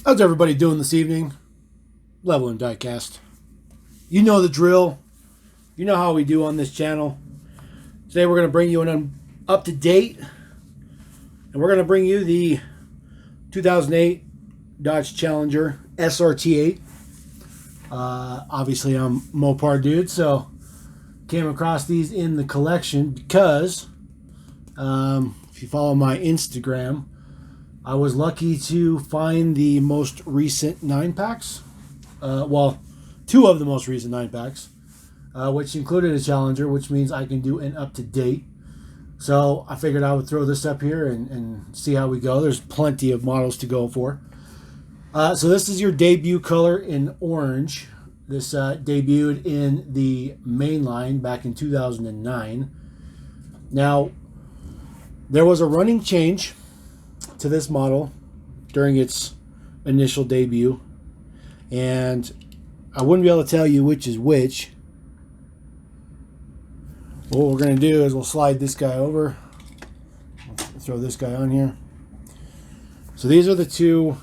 How's everybody doing this evening? Level and Diecast. You know the drill. You know how we do on this channel. Today we're going to bring you an up to date, and we're going to bring you the 2008 Dodge Challenger SRT8. Obviously, I'm Mopar dude, so came across these in the collection because if you follow my Instagram, I was lucky to find the most recent 9-packs. Well, two of the most recent 9-packs, which included a Challenger, which means I can do an up-to-date. So I figured I would throw this up here and see how we go. There's plenty of models to go for. So this is your debut color in orange. This debuted in the mainline back in 2009. Now, there was a running change to this model during its initial debut, and I wouldn't be able to tell you which is which. What we're going to do is we'll slide this guy over, throw this guy on here. So these are the two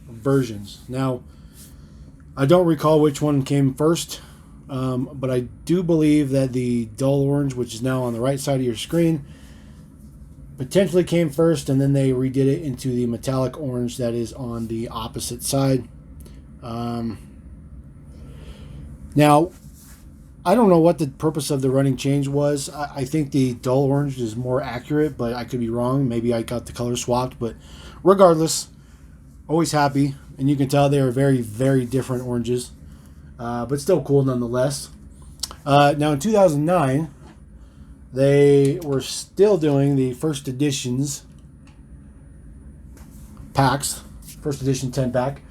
versions. Now, I don't recall which one came first, but I do believe that the dull orange, which is now on the right side of your screen, potentially came first, and then they redid it into the metallic orange that is on the opposite side. Now, I don't know what the purpose of the running change was. I think the dull orange is more accurate, but I could be wrong. Maybe I got the color swapped, but regardless, always happy, and you can tell they are very, very different oranges, but still cool nonetheless. Now, in 2009, they were still doing the first editions packs, first edition 10-pack.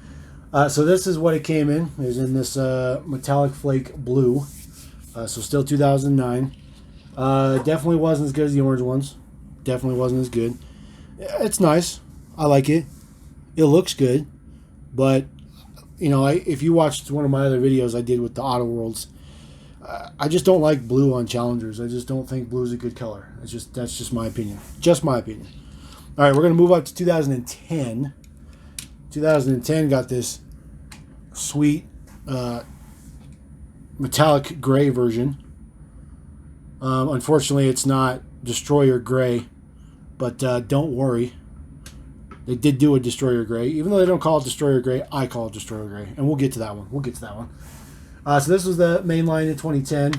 So this is what it came in. It was in this metallic flake blue. So still 2009. Definitely wasn't as good as the orange ones. Definitely wasn't as good. It's nice. I like it. It looks good. But, you know, if you watched one of my other videos I did with the Auto Worlds, I just don't like blue on Challengers. I just don't think blue is a good color. That's just my opinion. Just my opinion. All right, we're going to move up to 2010. 2010 got this sweet metallic gray version. Unfortunately, it's not Destroyer Gray, but don't worry. They did do a Destroyer Gray. Even though they don't call it Destroyer Gray, I call it Destroyer Gray. And we'll get to that one. So this was the main line in 2010.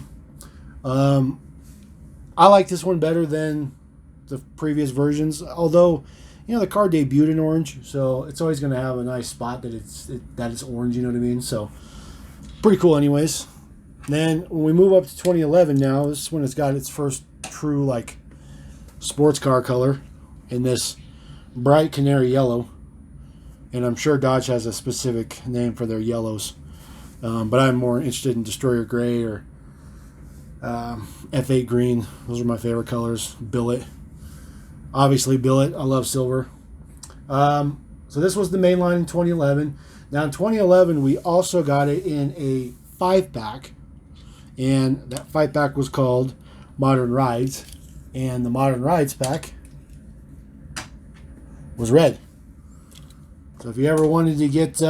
I like this one better than the previous versions, although, you know, the car debuted in orange, so it's always going to have a nice spot that it's orange, you know what I mean? So pretty cool anyways. Then when we move up to 2011 now, this is when it's got its first true, like, sports car color in this bright canary yellow. And I'm sure Dodge has a specific name for their yellows. But I'm more interested in Destroyer Gray or F8 Green. Those are my favorite colors. Billet. Obviously Billet. I love silver. So this was the main line in 2011. Now in 2011, we also got it in a 5-pack. And that 5-pack was called Modern Rides. And the Modern Rides pack was red. So if you ever wanted to get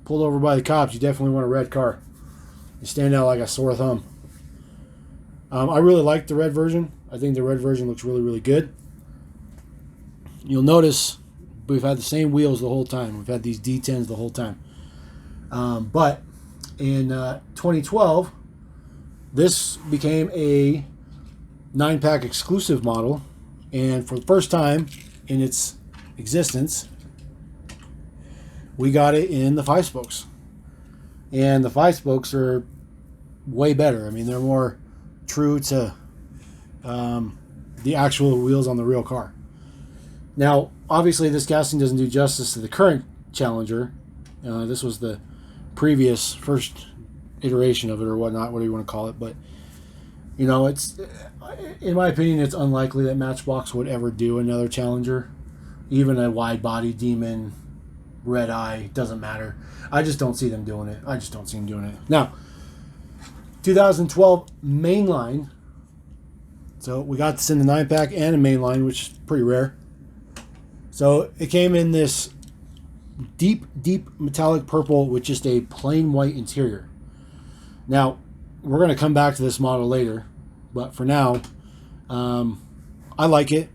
pulled over by the cops, you definitely want a red car. You stand out like a sore thumb. I really like the red version. I think the red version looks really, really good. You'll notice we've had the same wheels the whole time. We've had these D10s the whole time. But in 2012, this became a 9-pack exclusive model. And for the first time in its existence, we got it in the 5-spokes. And the 5-spokes are way better. I mean, they're more true to the actual wheels on the real car. Now, obviously, this casting doesn't do justice to the current Challenger. This was the previous first iteration of it or whatnot, whatever you want to call it. But, you know, it's, in my opinion, it's unlikely that Matchbox would ever do another Challenger. Even a wide-body Demon, Red Eye, doesn't matter. I just don't see them doing it. Now, 2012 mainline. So we got this in the 9-pack and a mainline, which is pretty rare. So it came in this deep, deep metallic purple with just a plain white interior. Now, we're going to come back to this model later, but for now, I like it.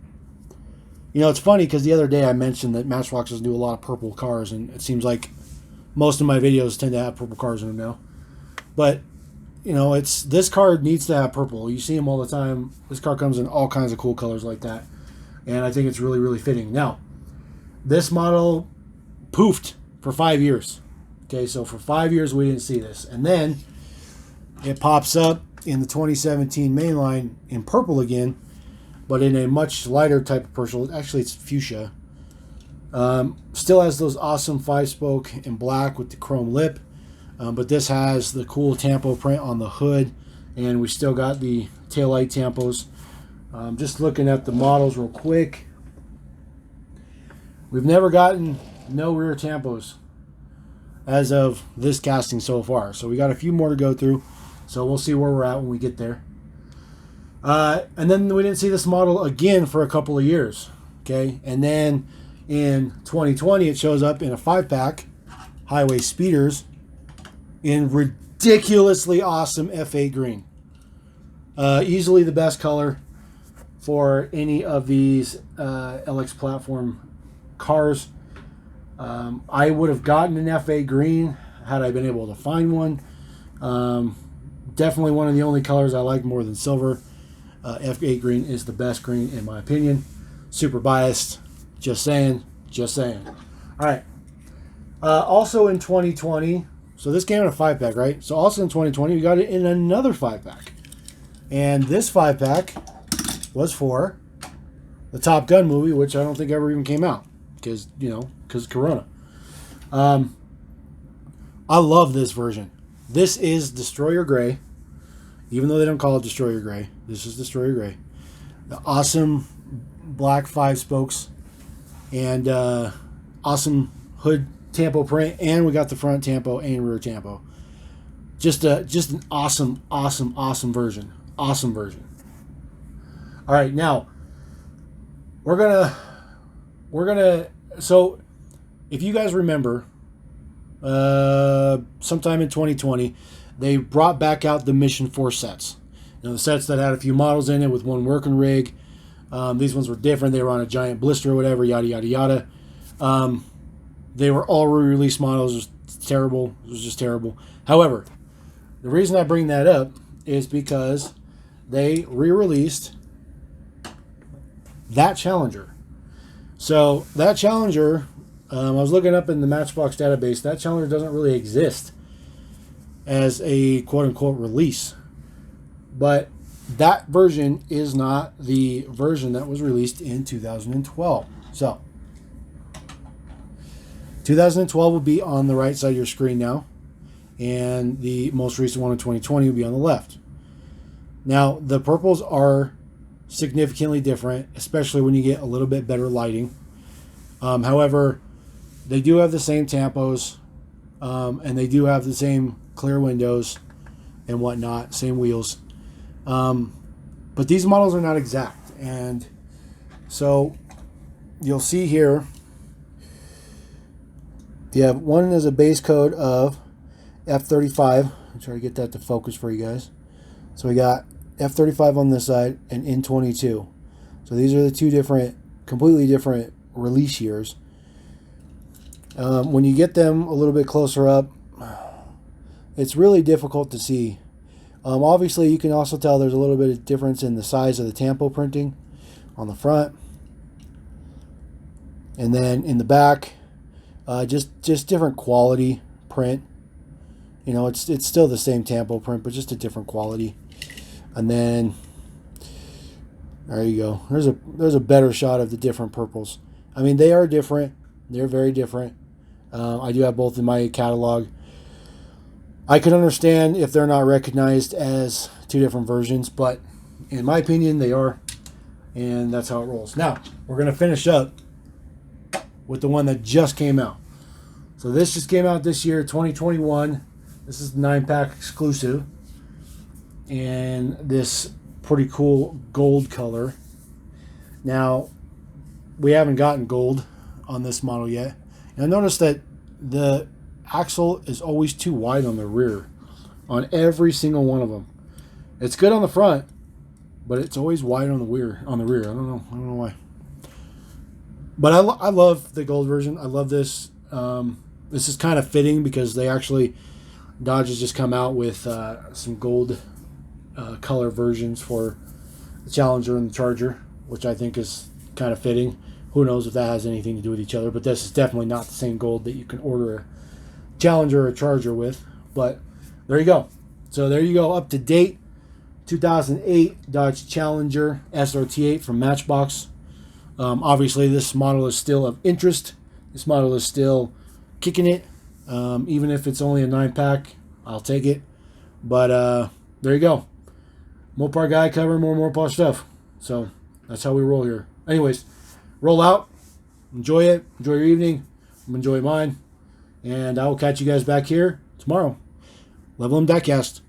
You know, it's funny because the other day I mentioned that Matchbox doesn't do a lot of purple cars, and it seems like most of my videos tend to have purple cars in them now. But, you know, this car needs to have purple. You see them all the time. This car comes in all kinds of cool colors like that, and I think it's really, really fitting. Now, this model poofed for 5 years. Okay, so for 5 years we didn't see this. And then it pops up in the 2017 mainline in purple again, but in a much lighter type of purple. Actually, it's fuchsia. Still has those awesome 5-spoke in black with the chrome lip, but this has the cool tampo print on the hood, and we still got the taillight tampos. Just looking at the models real quick. We've never gotten no rear tampos as of this casting so far, so we got a few more to go through, so we'll see where we're at when we get there. And then we didn't see this model again for a couple of years. Okay, and then in 2020 it shows up in a 5-pack highway speeders in ridiculously awesome F8 green. Easily the best color for any of these LX platform cars. I would have gotten an F8 green had I been able to find one. Definitely one of the only colors I like more than silver. F8 green is the best green in my opinion. Super biased. Just saying. Just saying. All right. Also in 2020, so this came in a 5-pack, right? So also in 2020, we got it in another 5-pack. And this 5-pack was for the Top Gun movie, which I don't think ever even came out because, you know, because Corona. I love this version. This is Destroyer Gray. Even though they don't call it Destroyer Gray, this is Destroyer Gray. The awesome black 5 spokes and awesome hood tampo print, and we got the front tampo and rear tampo. Just an awesome, awesome, awesome version. Awesome version. All right, now we're gonna. So, if you guys remember, sometime in 2020. They brought back out the Mission 4 sets. You know, the sets that had a few models in it with one working rig. These ones were different. They were on a giant blister or whatever, yada, yada, yada. They were all re-release models. It was terrible. It was just terrible. However, the reason I bring that up is because they re-released that Challenger. So that Challenger, I was looking up in the Matchbox database, that Challenger doesn't really exist as a quote-unquote release, but that version is not the version that was released in 2012. So 2012 will be on the right side of your screen now, and the most recent one in 2020 will be on the left. Now the purples are significantly different, especially when you get a little bit better lighting. However, they do have the same tampos, and they do have the same clear windows and whatnot, same wheels. But these models are not exact, and so you'll see here you have one as a base code of F35. I'm trying to get that to focus for you guys. So we got F35 on this side and N22. So these are the two different, completely different release years. When you get them a little bit closer up, it's really difficult to see. Obviously, you can also tell there's a little bit of difference in the size of the tampo printing on the front. And then in the back, just different quality print. You know, it's still the same tampo print, but just a different quality. And then there you go. There's a better shot of the different purples. I mean, they are different. They're very different. I do have both in my catalog. I can understand if they're not recognized as two different versions, but in my opinion, they are. And that's how it rolls. Now, we're going to finish up with the one that just came out. So this just came out this year, 2021. This is the 9-pack exclusive. And this pretty cool gold color. Now, we haven't gotten gold on this model yet. And I noticed that the axle is always too wide on the rear, on every single one of them. It's good on the front, but it's always wide on the rear. I don't know why. But I love the gold version. I love this. This is kind of fitting because Dodge has just come out with some gold color versions for the Challenger and the Charger, which I think is kind of fitting. Who knows if that has anything to do with each other, but this is definitely not the same gold that you can order a Challenger or a Charger with. But there you go. So there you go, up to date 2008 Dodge Challenger SRT8 from Matchbox. Obviously, this model is still of interest. This model is still kicking it. Even if it's only a 9-pack, I'll take it. But there you go. Mopar guy covering more Mopar stuff. So that's how we roll here. Anyways, roll out. Enjoy it. Enjoy your evening. I'm enjoying mine. And I will catch you guys back here tomorrow. Level M Diecast.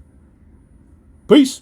Peace.